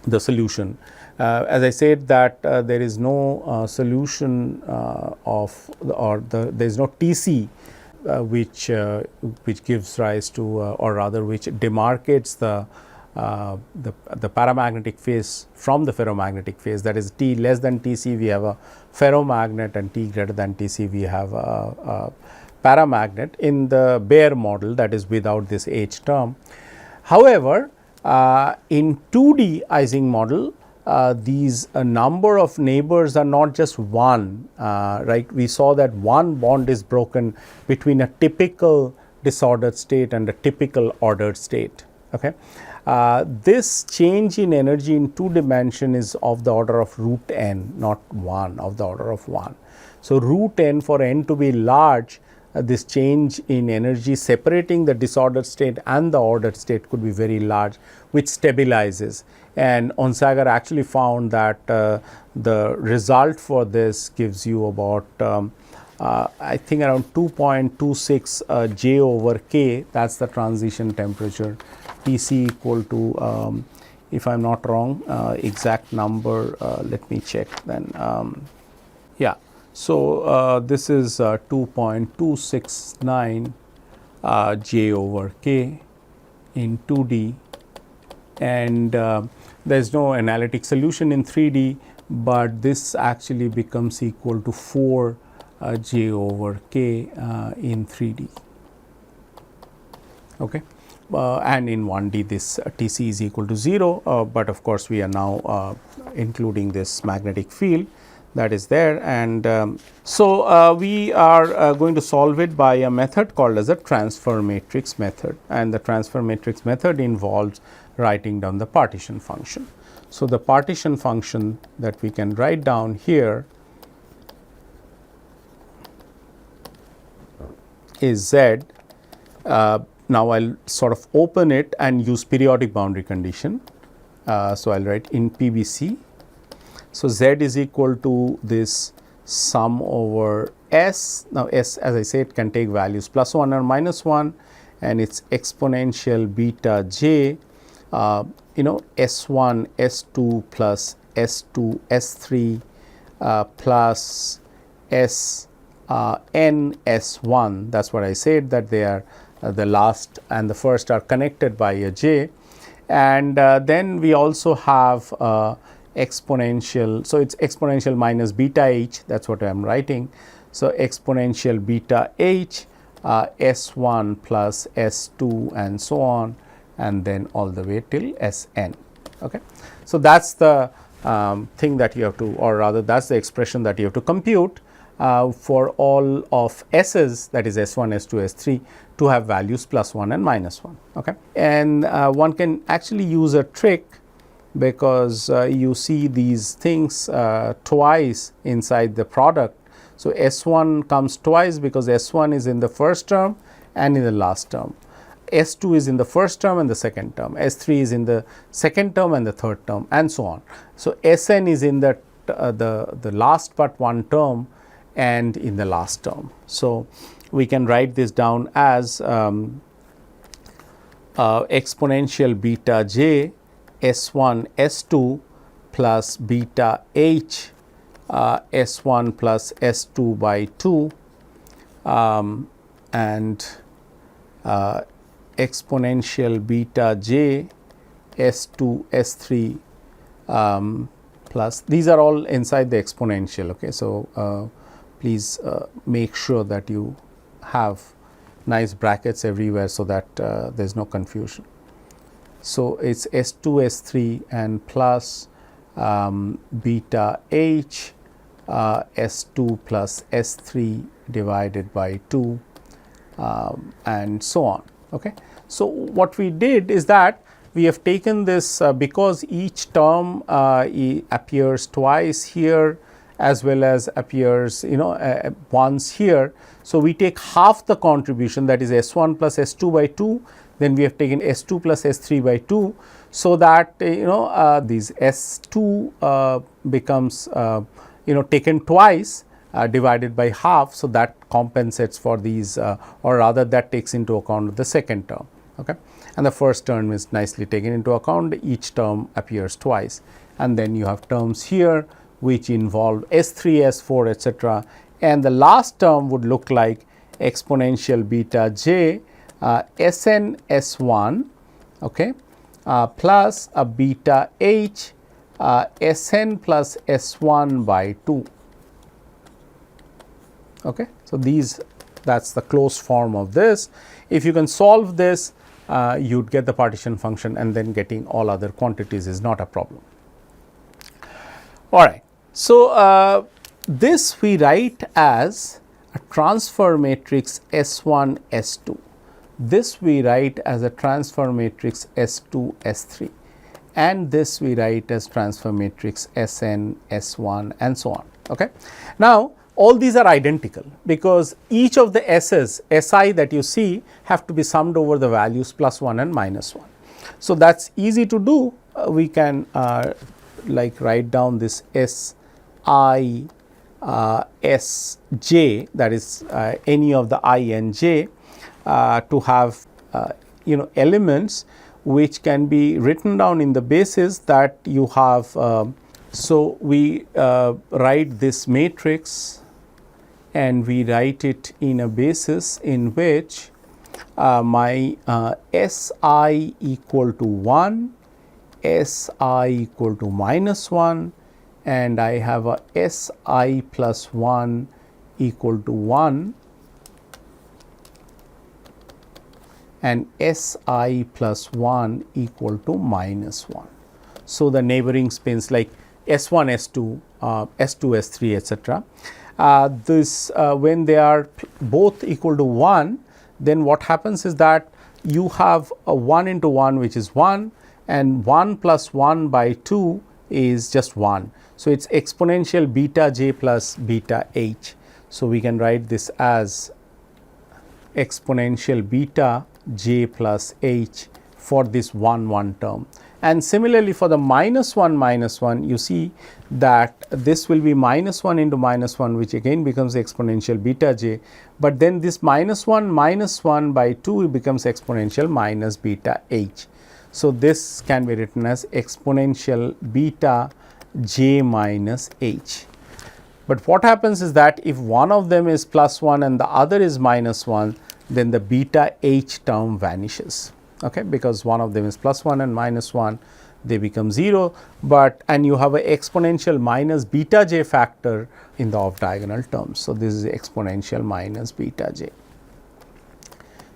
the solution. As I said that there is no solution there is no TC which gives rise to or rather which demarcates the paramagnetic phase from the ferromagnetic phase. That is, T less than Tc we have a ferromagnet, and T greater than Tc we have a paramagnet in the bare model, that is without this H term. However, in 2D Ising model, these number of neighbors are not just one, right. We saw that one bond is broken between a typical disordered state and a typical ordered state. Okay. This change in energy in 2 dimension is of the order of root n, not 1, of the order of 1. So, root n, for n to be large, this change in energy separating the disordered state and the ordered state could be very large, which stabilizes. And Onsager actually found that the result for this gives you about I think around 2.26 J over K, that is the transition temperature. Tc equal to, if I am not wrong, exact number, let me check then. Yeah. So, this is 2.269 J over K in 2D, and there is no analytic solution in 3D, but this actually becomes equal to 4 J over K in 3D. Okay. And in 1D this Tc is equal to 0, but of course, we are now including this magnetic field that is there, and so we are going to solve it by a method called as a transfer matrix method, and the transfer matrix method involves writing down the partition function. So, the partition function that we can write down here is Z. Now, I will sort of open it and use periodic boundary condition. So, I will write in PBC. So, Z is equal to this sum over S. Now, S, as I said, can take values plus 1 or minus 1, and its exponential beta j, S1 S2 plus S2 S3 plus S n S1. That is what I said, that they are the last and the first are connected by a j, and then we also have exponential. So, it is exponential minus beta h, that is what I am writing. So, exponential beta h, S1 plus S2 and so on, and then all the way till Sn. Okay. So, that is the thing that you have to, or rather that is the expression that you have to compute, for all of S's, that is S1, S2, S3, to have values +1 and -1. Okay? And one can actually use a trick, because you see these things twice inside the product. So, S1 comes twice because S1 is in the first term and in the last term. S2 is in the first term and the second term. S3 is in the second term and the third term, and so on. So, Sn is in the last but one term and in the last term. So, we can write this down as exponential beta j S1 S2 plus beta h S1 plus S2 by 2 and exponential beta j S2 S3 plus, these are all inside the exponential. Okay. So, please make sure that you have nice brackets everywhere, so that there is no confusion. So, it is S2 S3 and plus beta h S2 plus S3 divided by 2 and so on. Okay. So, what we did is that we have taken this because each term appears twice here as well as appears once here. So, we take half the contribution, that is S1 plus S2 by 2, then we have taken S2 plus S3 by 2. So, that these S2 becomes taken twice divided by half. So, that compensates for these or rather that takes into account the second term. Okay. And the first term is nicely taken into account, each term appears twice, and then you have terms here which involve S3, S4, etc. And the last term would look like exponential beta j Sn S1, okay, plus a beta h Sn plus S1 by 2. Okay. So, that is the closed form of this. If you can solve this, you would get the partition function, and then getting all other quantities is not a problem. All right. So, this we write as a transfer matrix S1 S2. This we write as a transfer matrix S2 S3, and this we write as transfer matrix Sn S1 and so on. Okay. Now, all these are identical, because each of the S's Si that you see have to be summed over the values +1 and -1. So, that is easy to do. We can like write down this Si Sj, that is any of the I and j to have elements which can be written down in the basis that you have. So, we write this matrix and we write it in a basis in which my Si equal to 1, Si equal to -1, and I have a Si plus 1 equal to 1 and Si plus 1 equal to -1. So, the neighboring spins like S1, S2, S2, S3, etc. This when they are both equal to 1, then what happens is that you have a 1 into 1 which is 1, and 1 plus 1 by 2 is just 1. So, it is exponential beta j plus beta h. So, we can write this as exponential beta j plus h for this 1 term. And similarly, for the -1 you see that this will be -1 into -1, which again becomes exponential beta j, but then this -1 by 2 becomes exponential minus beta h. So, this can be written as exponential beta j minus h. But what happens is that if one of them is +1 and the other is -1, then the beta h term vanishes. Okay, because one of them is +1 and -1, they become 0, but and you have an exponential minus beta j factor in the off diagonal terms. So, this is exponential minus beta j,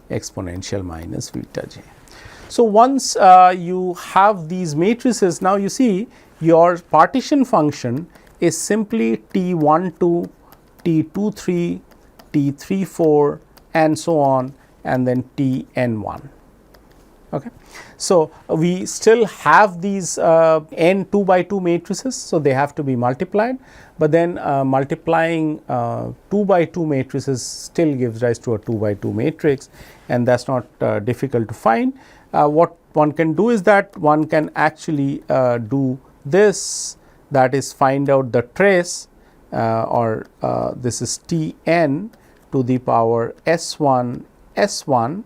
exponential minus beta j. So, once you have these matrices, now you see your partition function is simply T12, T23, T34 and so on, and then Tn1. Okay. So, we still have these n 2 by 2 matrices. So, they have to be multiplied, but then multiplying 2 by 2 matrices still gives rise to a 2 by 2 matrix, and that is not difficult to find. What one can do is that one can actually do this, that is find out the trace this is Tn to the power S1 S1.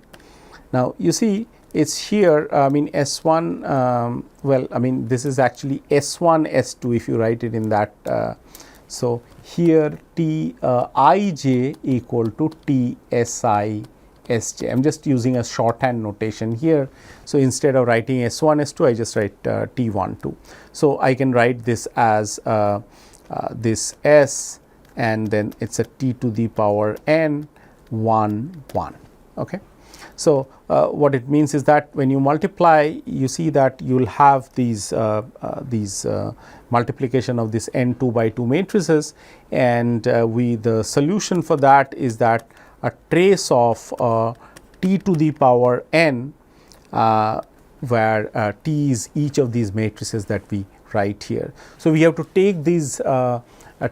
Now, you see it is here I mean S1 well I mean this is actually S1 S2 if you write it in that. So, here T ij equal to T si Sj. I am just using a shorthand notation here. So, instead of writing S1 S2 I just write T12. So, I can write this as this S, and then it is a T to the power n 1 1. Okay. So, what it means is that when you multiply, you see that you will have these multiplication of this n 2 by 2 matrices, and the solution for that is that a trace of T to the power n, where T is each of these matrices that we write here. So, we have to take these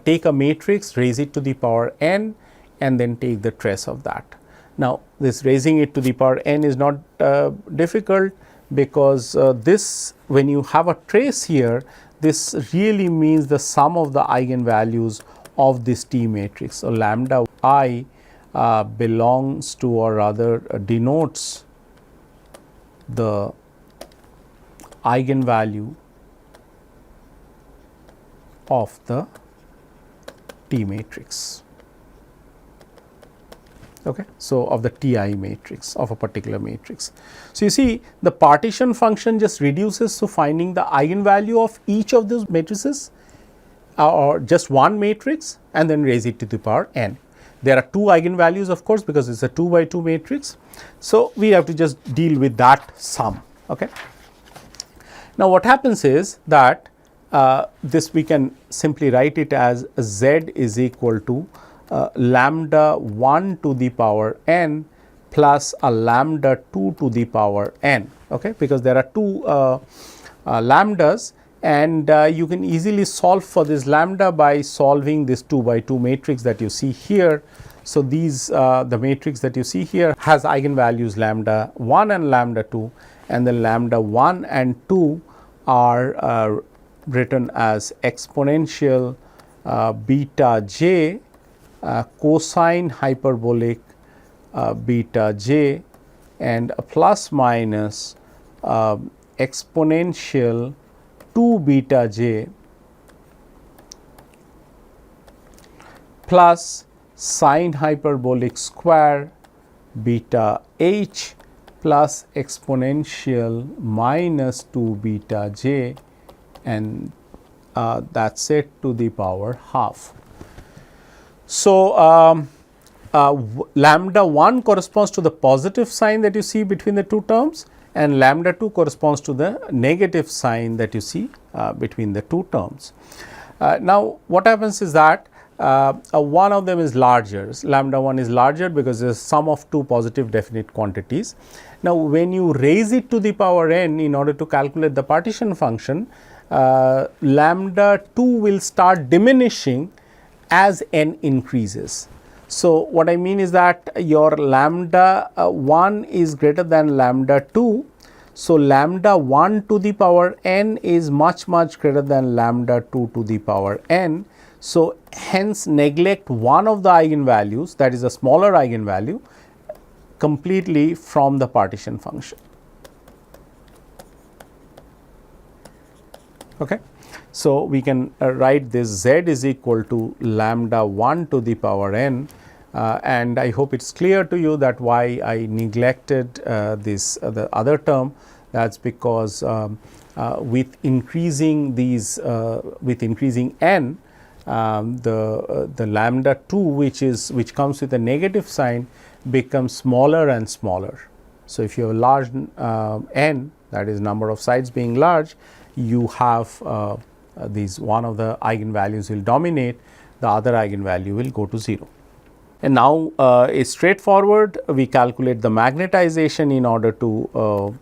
take a matrix, raise it to the power n, and then take the trace of that. Now, this raising it to the power n is not difficult, because this, when you have a trace here, this really means the sum of the eigenvalues of this T matrix. So, lambda I belongs to, or rather denotes, the eigenvalue of the T matrix. Okay. So, of the Ti matrix of a particular matrix. So, you see the partition function just reduces to finding the eigenvalue of each of those matrices or just one matrix, and then raise it to the power n. There are two eigenvalues of course, because it is a 2 by 2 matrix. So, we have to just deal with that sum. Okay. Now, what happens is that this we can simply write it as z is equal to lambda 1 to the power n plus a lambda 2 to the power n, okay, because there are two lambdas, and you can easily solve for this lambda by solving this 2 by 2 matrix that you see here. So, these the matrix that you see here has eigenvalues lambda 1 and lambda 2, and then lambda 1 and 2 are written as exponential beta j cosine hyperbolic beta j, and a plus minus exponential 2 beta j plus sine hyperbolic square beta h plus exponential minus 2 beta j, and that is it to the power half. So, lambda 1 corresponds to the positive sign that you see between the two terms, and lambda 2 corresponds to the negative sign that you see between the two terms. Now, what happens is that one of them is larger, lambda 1 is larger because there is sum of two positive definite quantities. Now, when you raise it to the power n in order to calculate the partition function, lambda 2 will start diminishing as n increases. So, what I mean is that your lambda 1 is greater than lambda 2. So, lambda 1 to the power n is much greater than lambda 2 to the power n. So, hence neglect one of the eigenvalues, that is a smaller eigenvalue, completely from the partition function. Okay. So, we can write this z is equal to lambda 1 to the power n, and I hope it is clear to you that why I neglected this the other term. That is because with increasing these with increasing n, the lambda 2 which comes with a negative sign becomes smaller and smaller. So, if you have a large n, that is number of sides being large, you have these one of the eigenvalues will dominate, the other eigenvalue will go to 0. And now, it's straightforward. We calculate the magnetization in order to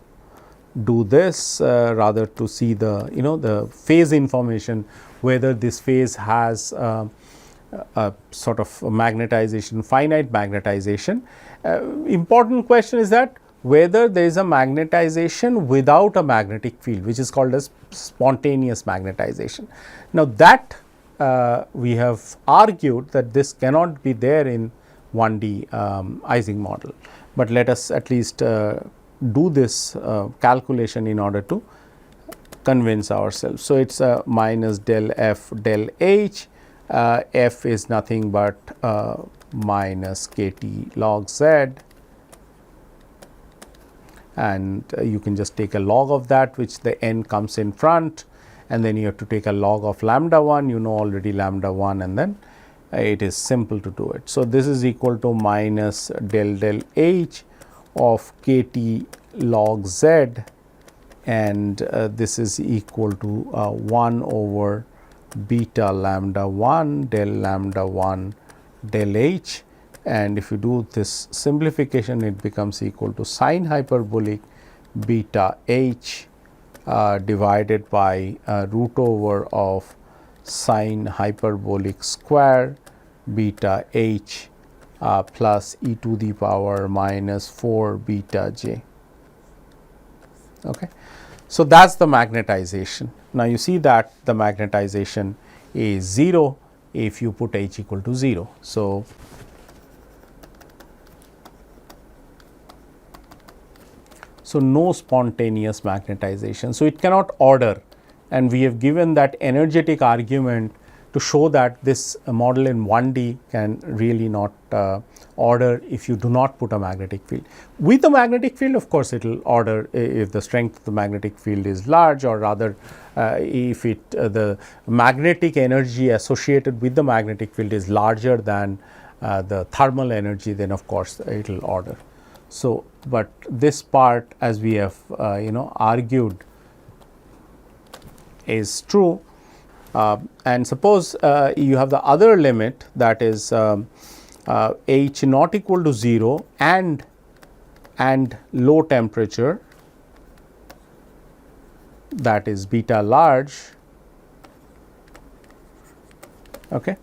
do this, rather to see the the phase information, whether this phase has a sort of magnetization, finite magnetization. Important question is that whether there is a magnetization without a magnetic field, which is called as spontaneous magnetization. Now, that we have argued that this cannot be there in 1D Ising model, but let us at least do this calculation in order to convince ourselves. So, it is a minus del f del h, f is nothing but minus k t log z, and you can just take a log of that, which the n comes in front, and then you have to take a log of lambda 1, you know already lambda 1, and then it is simple to do it. So, this is equal to minus del h of k t log z, and this is equal to 1 over beta lambda 1 del lambda 1 del h, and if you do this simplification, it becomes equal to sine hyperbolic beta h divided by root over of sine hyperbolic square beta h plus e to the power minus 4 beta j. Okay. So, that is the magnetization. Now, you see that the magnetization is 0 if you put h equal to 0. So, no spontaneous magnetization. So, it cannot order, and we have given that energetic argument to show that this model in 1D can really not order if you do not put a magnetic field. With the magnetic field, of course, it will order if the strength of the magnetic field is large, or rather if it the magnetic energy associated with the magnetic field is larger than the thermal energy, then of course, it will order. So, but this part, as we have argued, is true. And suppose you have the other limit, that is h not equal to 0 and low temperature, that is beta large. Okay.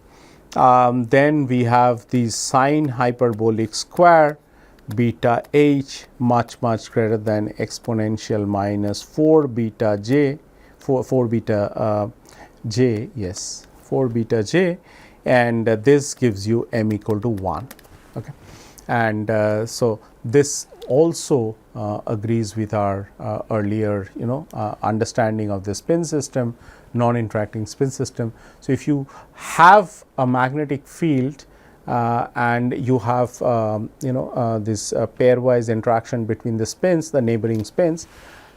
Then we have the sine hyperbolic square beta h much greater than exponential minus 4 beta j, 4 beta j, yes, 4 beta j, and this gives you m equal to 1. Okay. And so, this also agrees with our earlier understanding of the spin system, non-interacting spin system. So, if you have a magnetic field and you have this pairwise interaction between the spins, the neighboring spins,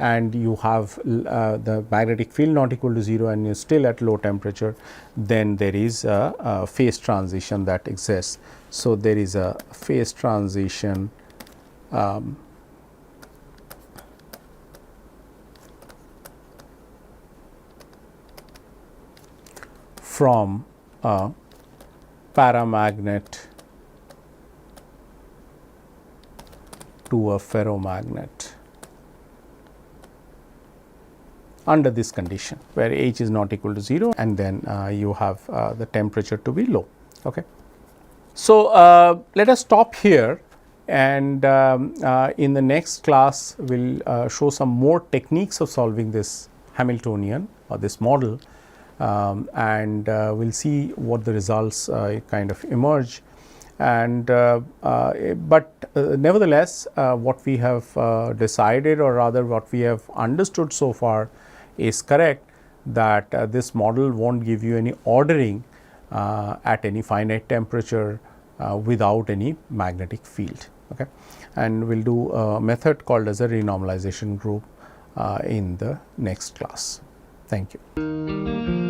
and you have the magnetic field not equal to 0 and you are still at low temperature, then there is a phase transition that exists. So, there is a phase transition from a paramagnet to a ferromagnet under this condition, where h is not equal to 0, and then you have the temperature to be low. Okay. So, let us stop here, and in the next class we will show some more techniques of solving this Hamiltonian or this model, and we will see what the results kind of emerge. And but nevertheless, what we have decided, or rather what we have understood so far, is correct, that this model will not give you any ordering at any finite temperature without any magnetic field. Okay. And we will do a method called as a renormalization group in the next class. Thank you.